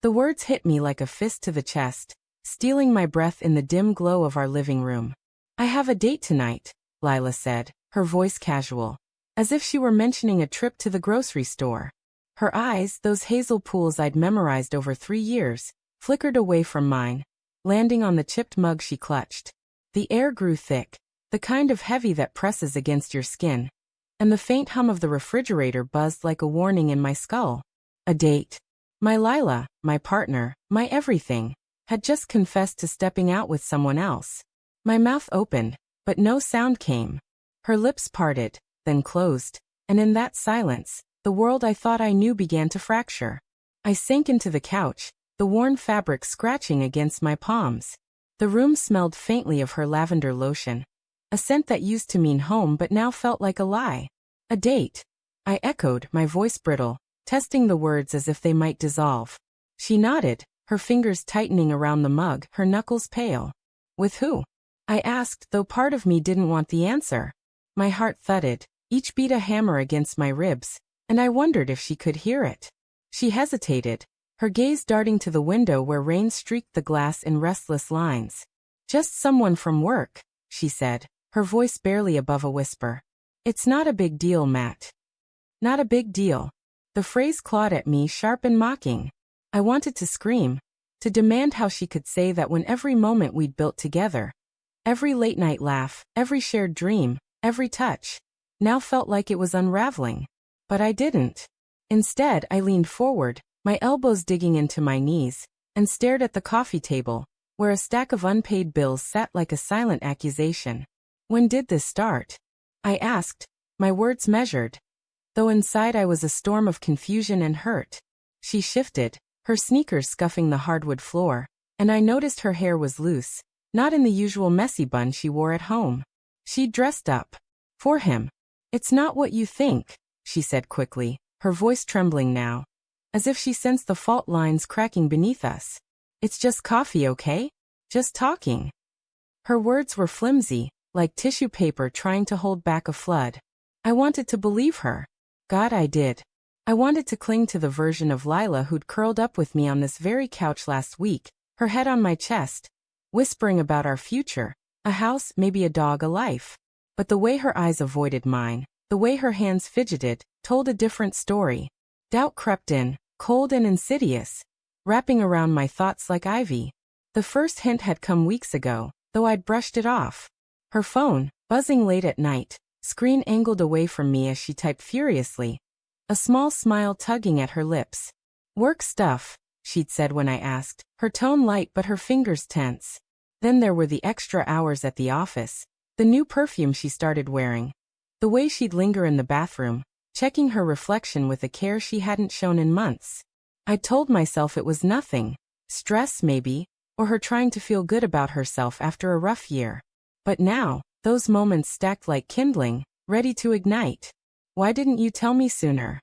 The words hit me like a fist to the chest, stealing my breath in the dim glow of our living room. I have a date tonight, Lila said, her voice casual, as if she were mentioning a trip to the grocery store. Her eyes, those hazel pools I'd memorized over 3 years, flickered away from mine, landing on the chipped mug she clutched. The air grew thick, the kind of heavy that presses against your skin, and the faint hum of the refrigerator buzzed like a warning in my skull. A date. My Lila, my partner, my everything, had just confessed to stepping out with someone else. My mouth opened, but no sound came. Her lips parted, then closed, and in that silence, the world I thought I knew began to fracture. I sank into the couch, the worn fabric scratching against my palms. The room smelled faintly of her lavender lotion, a scent that used to mean home but now felt like a lie. A date. I echoed, my voice brittle, testing the words as if they might dissolve. She nodded, her fingers tightening around the mug, her knuckles pale. With who? I asked, though part of me didn't want the answer. My heart thudded, each beat a hammer against my ribs, and I wondered if she could hear it. She hesitated, her gaze darting to the window where rain streaked the glass in restless lines. Just someone from work, she said, her voice barely above a whisper. It's not a big deal, Matt. Not a big deal. The phrase clawed at me, sharp and mocking. I wanted to scream, to demand how she could say that when every moment we'd built together, every late-night laugh, every shared dream, every touch, now felt like it was unraveling. But I didn't. Instead, I leaned forward, my elbows digging into my knees, and stared at the coffee table, where a stack of unpaid bills sat like a silent accusation. When did this start? I asked, my words measured, though inside I was a storm of confusion and hurt. She shifted, her sneakers scuffing the hardwood floor, and I noticed her hair was loose, not in the usual messy bun she wore at home. She'd dressed up. For him. It's not what you think, she said quickly, her voice trembling now, as if she sensed the fault lines cracking beneath us. It's just coffee, okay? Just talking. Her words were flimsy, like tissue paper trying to hold back a flood. I wanted to believe her. God, I did. I wanted to cling to the version of Lila who'd curled up with me on this very couch last week, her head on my chest, whispering about our future, a house, maybe a dog, a life. But the way her eyes avoided mine, the way her hands fidgeted, told a different story. Doubt crept in, cold and insidious, wrapping around my thoughts like ivy. The first hint had come weeks ago, though I'd brushed it off. Her phone, buzzing late at night, screen angled away from me as she typed furiously, a small smile tugging at her lips. Work stuff, she'd said when I asked, her tone light but her fingers tense. Then there were the extra hours at the office, the new perfume she started wearing, the way she'd linger in the bathroom, checking her reflection with a care she hadn't shown in months. I told myself it was nothing, stress maybe, or her trying to feel good about herself after a rough year. But now, those moments stacked like kindling, ready to ignite. Why didn't you tell me sooner?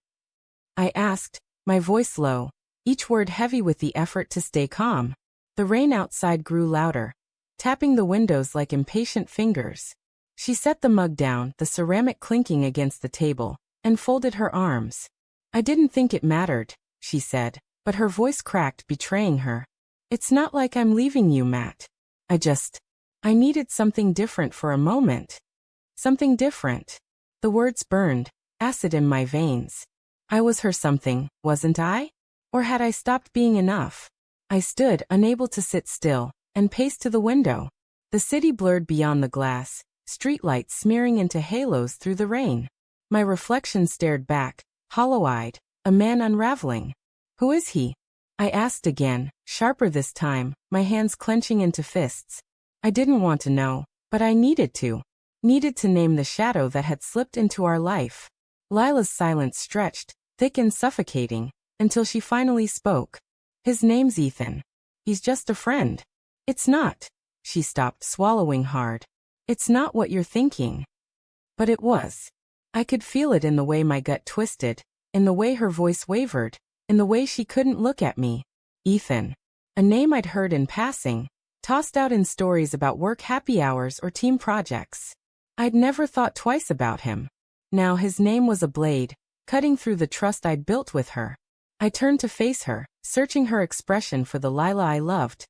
I asked, my voice low, each word heavy with the effort to stay calm. The rain outside grew louder, tapping the windows like impatient fingers. She set the mug down, the ceramic clinking against the table, and folded her arms. I didn't think it mattered, she said, but her voice cracked, betraying her. It's not like I'm leaving you, Matt. I needed something different for a moment. Something different. The words burned, acid in my veins. I was her something, wasn't I? Or had I stopped being enough? I stood, unable to sit still, and paced to the window. The city blurred beyond the glass, streetlights smearing into halos through the rain. My reflection stared back, hollow-eyed, a man unraveling. Who is he? I asked again, sharper this time, my hands clenching into fists. I didn't want to know, but I needed to. Needed to name the shadow that had slipped into our life. Lila's silence stretched, thick and suffocating, until she finally spoke. His name's Ethan. He's just a friend. It's not. She stopped, swallowing hard. It's not what you're thinking. But it was. I could feel it in the way my gut twisted, in the way her voice wavered, in the way she couldn't look at me. Ethan. A name I'd heard in passing, tossed out in stories about work happy hours or team projects. I'd never thought twice about him. Now his name was a blade, cutting through the trust I'd built with her. I turned to face her, searching her expression for the Lila I loved.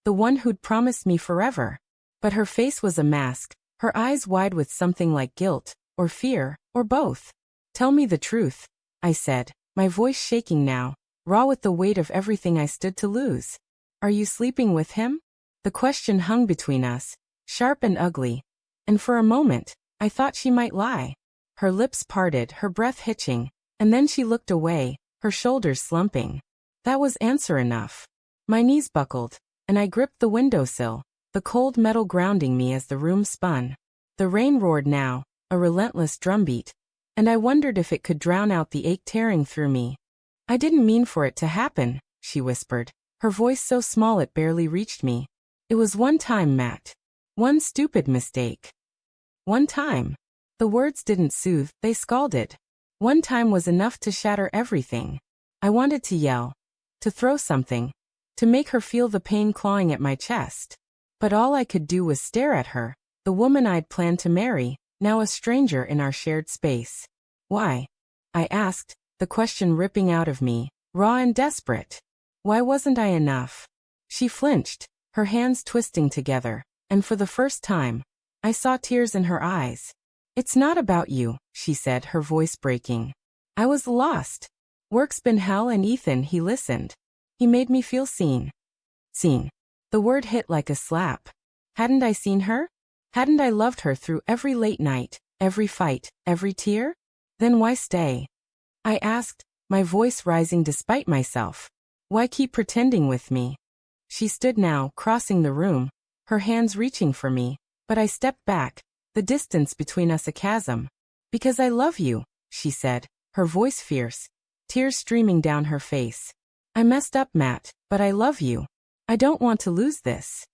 The one who'd promised me forever. But her face was a mask, her eyes wide with something like guilt, or fear, or both. Tell me the truth, I said, my voice shaking now, raw with the weight of everything I stood to lose. Are you sleeping with him? The question hung between us, sharp and ugly. And for a moment, I thought she might lie. Her lips parted, her breath hitching, and then she looked away, her shoulders slumping. That was answer enough. My knees buckled, and I gripped the windowsill, the cold metal grounding me as the room spun. The rain roared now, a relentless drumbeat, and I wondered if it could drown out the ache tearing through me. I didn't mean for it to happen, she whispered, her voice so small it barely reached me. It was one time, Matt. One stupid mistake. One time. The words didn't soothe, they scalded. One time was enough to shatter everything. I wanted to yell, to throw something, to make her feel the pain clawing at my chest. But all I could do was stare at her, the woman I'd planned to marry, now a stranger in our shared space. Why? I asked, the question ripping out of me, raw and desperate. Why wasn't I enough? She flinched, her hands twisting together, and for the first time, I saw tears in her eyes. It's not about you, she said, her voice breaking. I was lost. Work's been hell, and Ethan, he listened. He made me feel seen. Seen. The word hit like a slap. Hadn't I seen her? Hadn't I loved her through every late night, every fight, every tear? Then why stay? I asked, my voice rising despite myself. Why keep pretending with me? She stood now, crossing the room, her hands reaching for me, but I stepped back, the distance between us a chasm. Because I love you, she said, her voice fierce, tears streaming down her face. I messed up, Matt, but I love you. I don't want to lose this.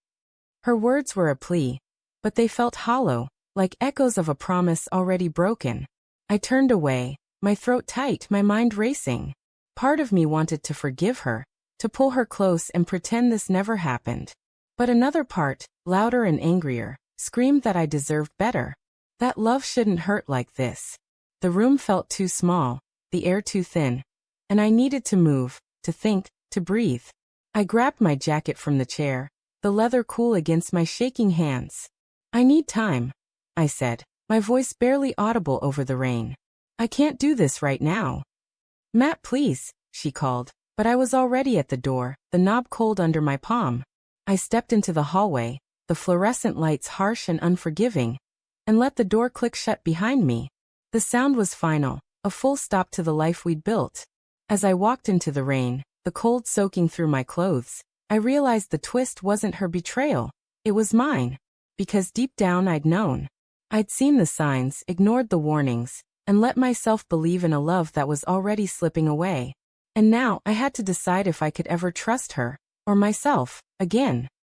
Her words were a plea, but they felt hollow, like echoes of a promise already broken. I turned away, my throat tight, my mind racing. Part of me wanted to forgive her, to pull her close and pretend this never happened. But another part, louder and angrier, screamed that I deserved better. That love shouldn't hurt like this. The room felt too small, the air too thin, and I needed to move, to think, to breathe. I grabbed my jacket from the chair, the leather cool against my shaking hands. I need time, I said, my voice barely audible over the rain. I can't do this right now. Matt, please, she called, but I was already at the door, the knob cold under my palm. I stepped into the hallway, the fluorescent lights harsh and unforgiving, and let the door click shut behind me. The sound was final, a full stop to the life we'd built. As I walked into the rain, the cold soaking through my clothes, I realized the twist wasn't her betrayal, it was mine. Because deep down I'd known. I'd seen the signs, ignored the warnings, and let myself believe in a love that was already slipping away. And now I had to decide if I could ever trust her, or myself, again.